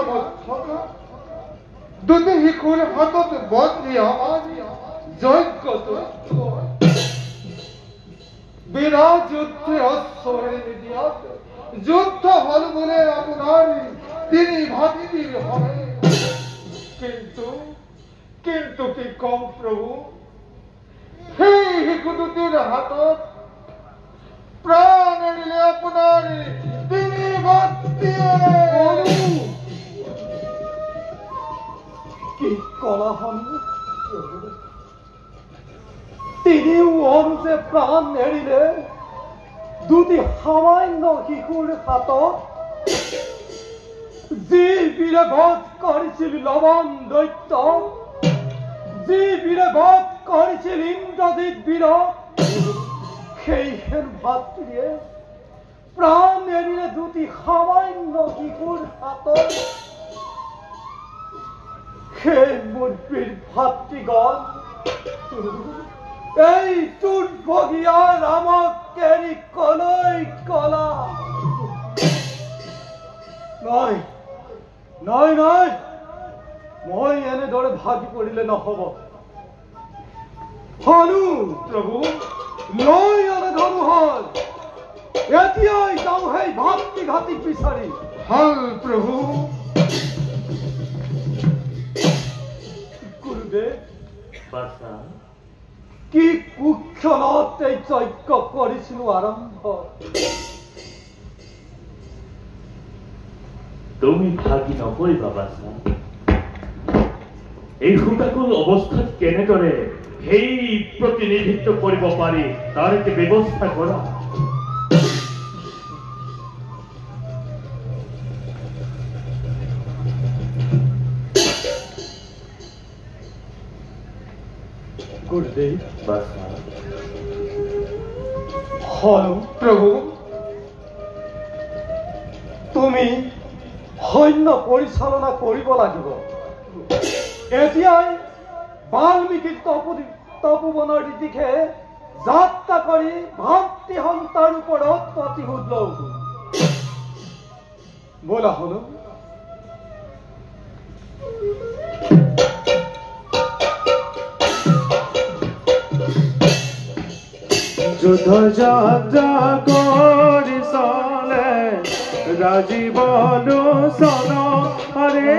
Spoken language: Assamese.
মস্তকা দুটি শিশুৰ হাতত বন্দী আমাৰ যজ্ঞটো বিৰাট যুদ্ধে অশ্বৰে নিদিয়াত যুদ্ধ হল বোলে আপোনাৰ তিনি ভাতৃৰ হয় কিন্তু কি কম প্ৰভু সেই শিশু দুটিৰ হাতত প্ৰাণ এৰিলে আপোনাৰ তিনি ভাতৃয়ে কি কলা হনু তিনিও অনুজে প্ৰাণ এৰিলে দুটি সামান্য শিশুৰ হাতত যি বীৰে বধ কৰিছিল লৱণ দৈত্য যি বীৰে বধ কৰিছিল ইন্দ্ৰজিৎ বীৰ সেইহেন ভাতৃয়ে প্ৰাণ এৰিলে দুটি সামান্য শিশুৰ হাতত সেই মোৰ বীৰ ভাতৃগণ এই দুৰ্ভগীয়া ৰামক এৰি কলৈ কলা নাই নাই নাই মই এনেদৰে ভাগি পৰিলে নহব হনু প্ৰভু লৈ আনে ধনু হল এতিয়াই যাওঁ সেই ভাতৃঘাতীক বিচাৰি হল প্ৰভু গুৰুদেৱ কি কুক্ষণত এই যজ্ঞ কৰিছিলো আৰম্ভ তুমি ভাগি নপৰিবা বাছা এই হুতাকুল অৱস্থাত কেনেদৰে সেই প্ৰতিনিধিত্ব কৰিব পাৰি তাৰ কি ব্যৱস্থা কৰা গুৰুদেৱ বাছা হনু প্ৰভু তুমি সৈন্য পৰিচালনা কৰিব লাগিব এতিয়াই বাল্মীকিৰ তপোবনৰ দিশে যাত্ৰা কৰি ভাতৃ সন্তাৰ ওপৰত প্ৰতিশোধ লওঁ ব'লা হনু যুদ্ধ যাত্ৰা কৰি চলে ৰাজীৱ লোচন হৰে